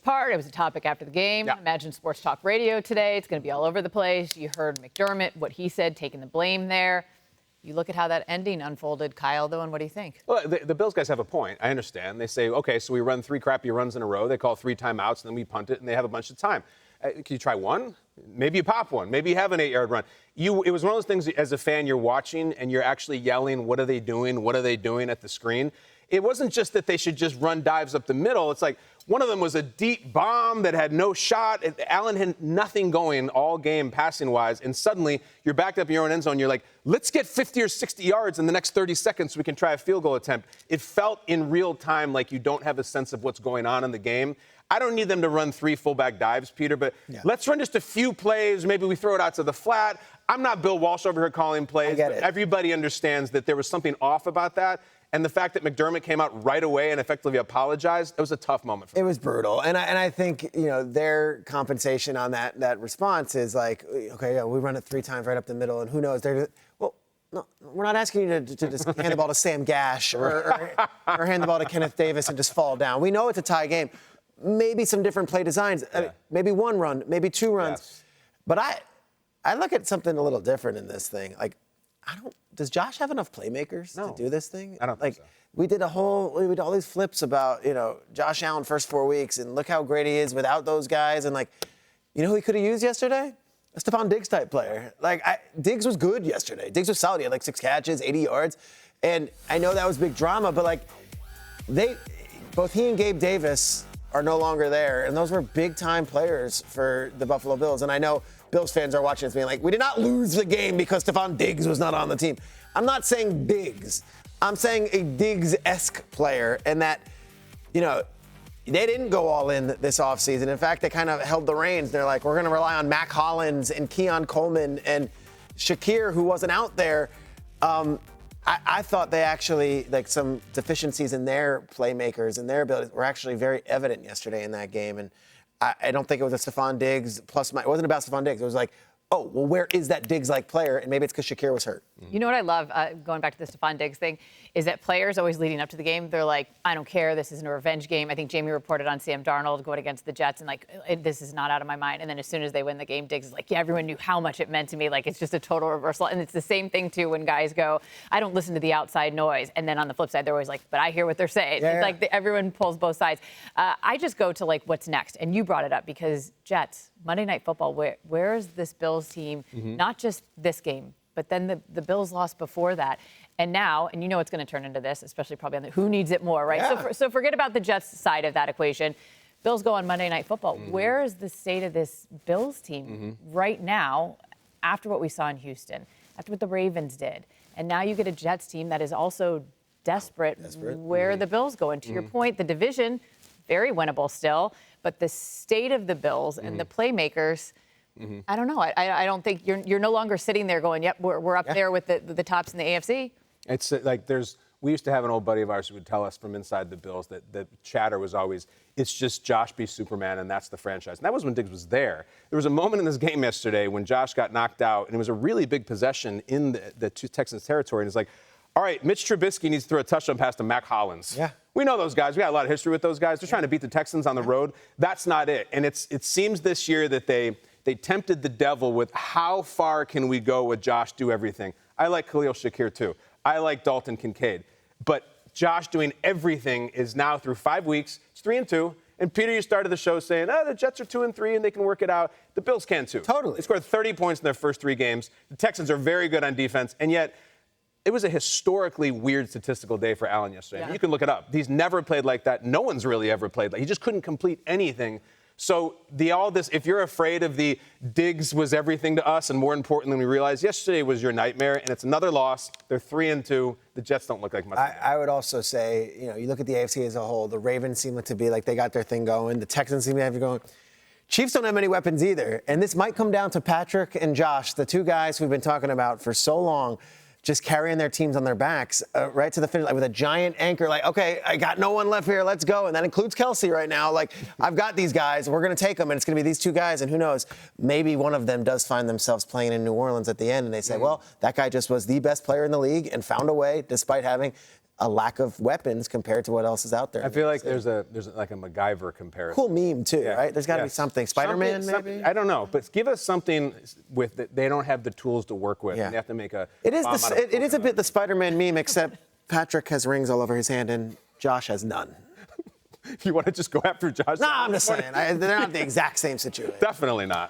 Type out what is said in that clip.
apart. It was a topic after the game. Yeah. Imagine Sports Talk Radio today. It's going to be all over the place. You heard McDermott, what he said, taking the blame there. You look at how that ending unfolded, Kyle, though, and what do you think? Well, the Bills guys have a point. I understand. They say, okay, so we run 3 crappy runs in a row. They call 3 timeouts, and then we punt it, and they have a bunch of time. Can you try one? Maybe you pop one. Maybe you have an 8-yard run. It was one of those things, as a fan, you're watching, and you're actually yelling, what are they doing? What are they doing at the screen? It wasn't just that they should just run dives up the middle. It's like one of them was a deep bomb that had no shot. Allen had nothing going all game passing-wise, and suddenly you're backed up in your own end zone. You're like, let's get 50 or 60 yards in the next 30 seconds so we can try a field goal attempt. It felt in real time like you don't have a sense of what's going on in the game. I don't need them to run 3 fullback dives, Peter, but let's run just a few plays. Maybe we throw it out to the flat. I'm not Bill Walsh over here calling plays. But everybody understands that there was something off about that. And the fact that McDermott came out right away and effectively apologized, it was a tough moment for them. It was brutal. And I think, their compensation on that response is like, okay, yeah, we run it 3 times right up the middle, and who knows? Well, no, we're not asking you to just hand the ball to Sam Gash or hand the ball to Kenneth Davis and just fall down. We know it's a tie game. Maybe some different play designs. I mean, maybe 1 run, maybe 2 runs. Yes. But I look at something a little different in this thing. Like, does Josh have enough playmakers to do this thing? I don't think so. We did all these flips about, Josh Allen first 4 weeks, and look how great he is without those guys. And, who he could have used yesterday? A Stephon Diggs type player. Diggs was good yesterday. Diggs was solid. He had 6 catches, 80 yards. And I know that was big drama, but, both he and Gabe Davis are no longer there. And those were big-time players for the Buffalo Bills. And I know Bills fans are watching this being like, we did not lose the game because Stephon Diggs was not on the team. I'm not saying Diggs. I'm saying a Diggs-esque player, and that, they didn't go all in this offseason. In fact, they kind of held the reins. They're like, we're going to rely on Mac Hollins and Keon Coleman and Shakir, who wasn't out there. I thought they actually, some deficiencies in their playmakers and their abilities were actually very evident yesterday in that game. And I don't think it was a Stephon Diggs plus it wasn't about Stephon Diggs. It was like, oh, well, where is that Diggs-like player? And maybe it's because Shakir was hurt. You know what I love, going back to the Stephon Diggs thing, is that players always leading up to the game, they're like, I don't care, this isn't a revenge game. I think Jamie reported on Sam Darnold going against the Jets, and this is not out of my mind. And then as soon as they win the game, Diggs is like, yeah, everyone knew how much it meant to me. It's just a total reversal. And it's the same thing, too, when guys go, I don't listen to the outside noise. And then on the flip side, they're always like, but I hear what they're saying. Yeah, it's everyone pulls both sides. I just go to, what's next? And you brought it up because Jets, Monday Night Football, where is this Bills team? Not just this game, but then the Bills lost before that. And now, and it's going to turn into this, especially probably on who needs it more, right? Yeah. So forget about the Jets side of that equation. Bills go on Monday Night Football. Where is the state of this Bills team right now after what we saw in Houston, after what the Ravens did? And now you get a Jets team that is also desperate. Where are the Bills going? To your point, the division, very winnable still, but the state of the Bills and the playmakers, I don't know. I don't think you're no longer sitting there going, yep, we're up there with the tops in the AFC. It's we used to have an old buddy of ours who would tell us from inside the Bills that the chatter was always, it's just Josh be Superman, and that's the franchise. And that was when Diggs was there. There was a moment in this game yesterday when Josh got knocked out, and it was a really big possession in the Texans territory. And it's like, all right, Mitch Trubisky needs to throw a touchdown pass to Mac Hollins. Yeah. We know those guys. We got a lot of history with those guys. They're trying to beat the Texans on the road. That's not it. And it seems this year that they tempted the devil with how far can we go with Josh do everything. I like Khalil Shakir, too. I like Dalton Kincaid. But Josh doing everything is now through 5 weeks. It's 3-2. And, Peter, you started the show saying, the Jets are 2-3 and they can work it out. The Bills can, too. Totally. They scored 30 points in their first 3 games. The Texans are very good on defense. And yet, it was a historically weird statistical day for Allen yesterday. Yeah. You can look it up. He's never played like that. No one's really ever played like that. He just couldn't complete anything. So if you're afraid of the Diggs was everything to us, and more importantly, we realized yesterday was your nightmare, and it's another loss. They're 3-2. The Jets don't look like much. I would also say, you look at the AFC as a whole. The Ravens seem to be like they got their thing going. The Texans seem to have it going. Chiefs don't have many weapons either, and this might come down to Patrick and Josh, the 2 guys we've been talking about for so long, just carrying their teams on their backs right to the finish, with a giant anchor, okay, I got no one left here, let's go. And that includes Kelsey right now. I've got these guys, we're going to take them, and it's going to be these 2 guys, and who knows, maybe one of them does find themselves playing in New Orleans at the end, and they say, well, that guy just was the best player in the league and found a way, despite having a lack of weapons compared to what else is out there. I feel like there's like a MacGyver comparison. Cool meme too, right? There's got to be something. Spider-Man, maybe? I don't know, but give us something with that they don't have the tools to work with. Yeah. And they have to make a. It is a bit the Spider-Man meme, except Patrick has rings all over his hand and Josh has none. You want to just go after Josh? No, I'm just saying. They're not the exact same situation. Definitely not.